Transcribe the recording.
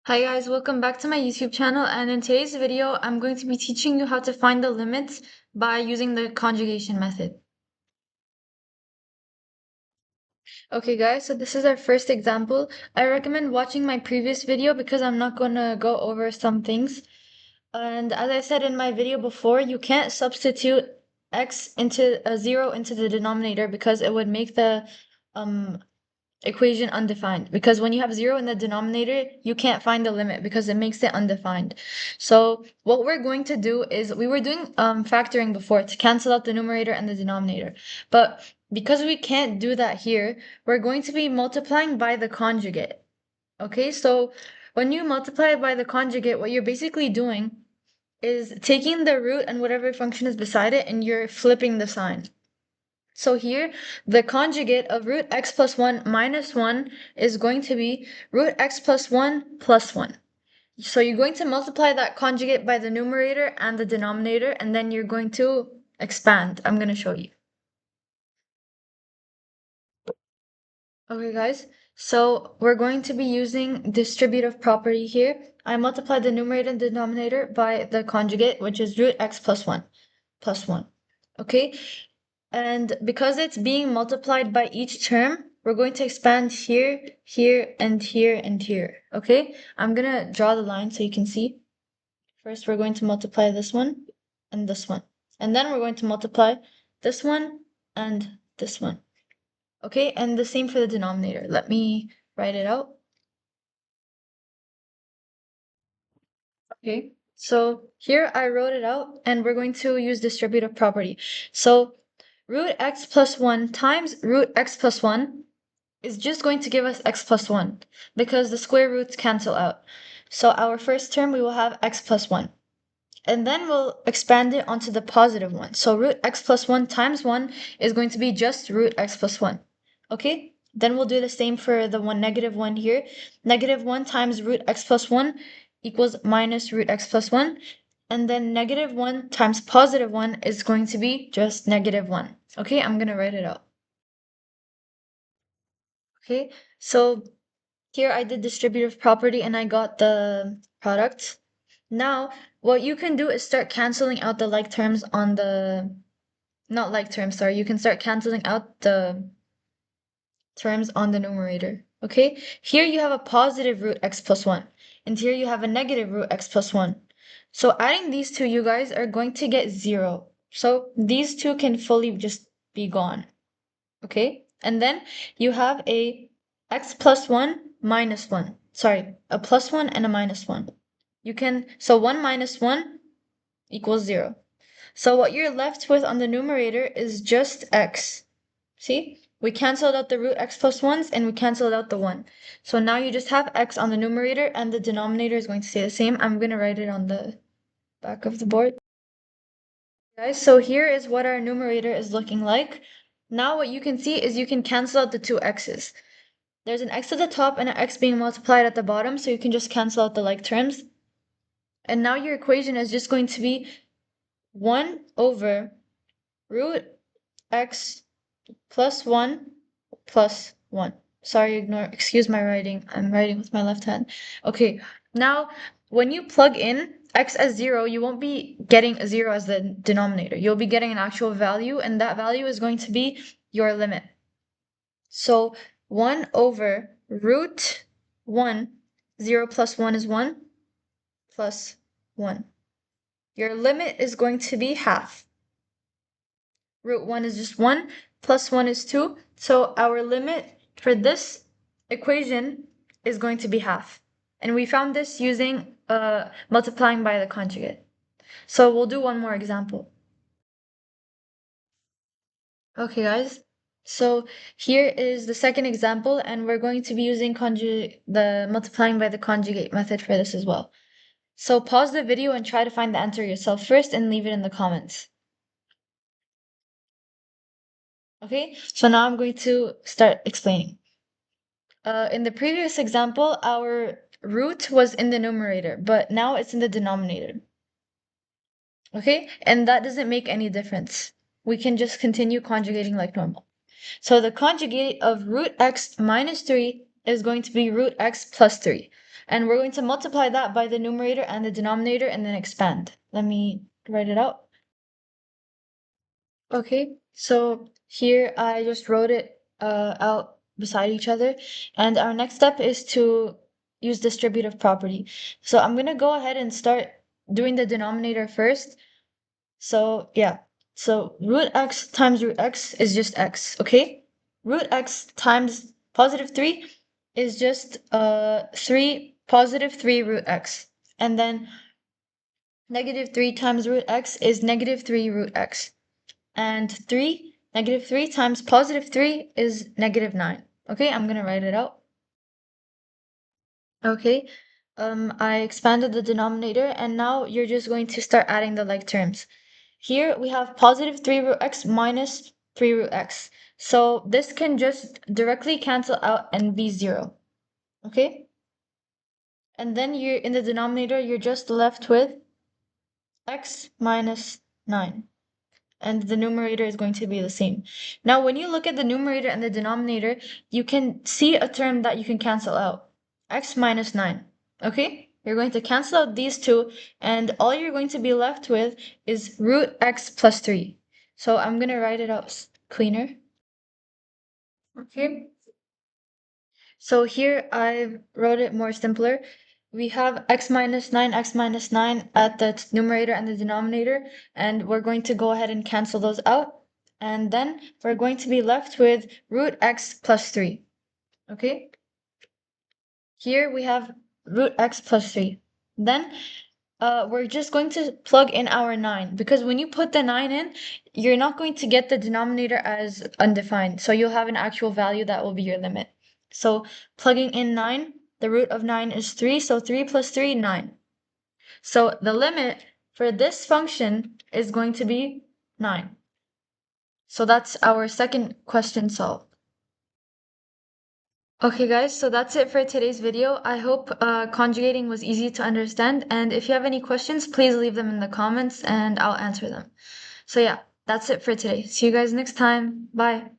Hi guys, welcome back to my YouTube channel, and in today's video I'm going to be teaching you how to find the limits by using the conjugation method. Okay guys, so this is our first example. I recommend watching my previous video because I'm not going to go over some things. And as I said in my video before, you can't substitute x into a 0 into the denominator because it would make the um, equation undefined, because when you have 0 in the denominator, you can't find the limit because it makes it undefined. So what we're going to do is, we were doing factoring before to cancel out the numerator and the denominator, but because we can't do that here, we're going to be multiplying by the conjugate. Okay, so when you multiply by the conjugate, what you're basically doing is taking the root and whatever function is beside it, and you're flipping the sign. So here, the conjugate of root x plus 1 minus 1 is going to be root x plus 1 plus 1. So you're going to multiply that conjugate by the numerator and the denominator, and then you're going to expand. I'm going to show you. Okay, guys. So we're going to be using distributive property here. I multiply the numerator and denominator by the conjugate, which is root x plus 1 plus 1. Okay? And because it's being multiplied by each term, we're going to expand here, here, and here, and here. Okay? I'm going to draw the line so you can see. First, we're going to multiply this one and this one. And then we're going to multiply this one and this one. Okay? And the same for the denominator. Let me write it out. Okay. So here I wrote it out, and we're going to use distributive property. So root x plus 1 times root x plus 1 is just going to give us x plus 1 because the square roots cancel out. So our first term, we will have x plus 1. And then we'll expand it onto the positive one. So root x plus 1 times 1 is going to be just root x plus 1. Okay? Then we'll do the same for the negative 1 here. Negative 1 times root x plus 1 equals minus root x plus 1. And then negative 1 times positive 1 is going to be just negative 1. Okay, I'm going to write it out. Okay, so here I did distributive property and I got the product. Now, what you can do is start canceling out the like terms on the, not like terms, sorry, you can start canceling out the terms on the numerator. Okay, here you have a positive root x plus 1, and here you have a negative root x plus 1. So adding these two, you guys are going to get 0. So these two can fully just be gone. Okay, and then you have a x plus 1 minus 1. Sorry, a plus 1 and a minus 1. You can, so 1 minus 1 equals 0. So what you're left with on the numerator is just x. See? We canceled out the root x plus 1s and we canceled out the 1. So now you just have x on the numerator and the denominator is going to stay the same. I'm going to write it on the back of the board. Guys, so here is what our numerator is looking like. Now what you can see is you can cancel out the two x's. There's an x at the top and an x being multiplied at the bottom, so you can just cancel out the like terms. And now your equation is just going to be 1 over root x plus 1 plus 1. Sorry, excuse my writing. I'm writing with my left hand. Okay, now when you plug in x as 0, you won't be getting a 0 as the denominator. You'll be getting an actual value, and that value is going to be your limit. So 1 over root 1, 0 plus 1 is 1, plus 1. Your limit is going to be half. Root 1 is just 1, plus 1 is 2. So our limit for this equation is going to be half. And we found this using multiplying by the conjugate. So we'll do one more example. Okay, guys. So here is the second example, and we're going to be using the multiplying by the conjugate method for this as well. So pause the video and try to find the answer yourself first and leave it in the comments. Okay, so now I'm going to start explaining. In the previous example, our root was in the numerator, but now it's in the denominator. Okay, and that doesn't make any difference. We can just continue conjugating like normal. So the conjugate of root x minus 3 is going to be root x plus 3. And we're going to multiply that by the numerator and the denominator and then expand. Let me write it out. Okay, so here I just wrote it out beside each other. And our next step is to use distributive property. So I'm going to go ahead and start doing the denominator first. So yeah, so root x times root x is just x, okay? Root x times positive 3 is just 3, positive 3 root x. And then negative 3 times root x is negative 3 root x. And negative 3 times positive 3 is negative 9. Okay, I'm gonna write it out. Okay, I expanded the denominator, and now you're just going to start adding the like terms. Here we have positive 3 root x minus 3 root x. So this can just directly cancel out and be 0. Okay? And then you're in the denominator, you're just left with x minus 9. And the numerator is going to be the same. Now, when you look at the numerator and the denominator, you can see a term that you can cancel out. X minus 9. Okay? You're going to cancel out these two, and all you're going to be left with is root x plus 3. So I'm going to write it out cleaner. Okay? So here I wrote it more simpler. We have x minus 9 at the numerator and the denominator, and we're going to go ahead and cancel those out. And then we're going to be left with root x plus 3. Okay? Here we have root x plus 3. Then we're just going to plug in our 9, because when you put the 9 in, you're not going to get the denominator as undefined. So you'll have an actual value that will be your limit. So plugging in 9, the root of 9 is 3, so 3 plus 3, 9. So the limit for this function is going to be 9. So that's our second question solved. Okay guys, so that's it for today's video. I hope conjugating was easy to understand, and if you have any questions, please leave them in the comments and I'll answer them. So yeah, that's it for today. See you guys next time. Bye.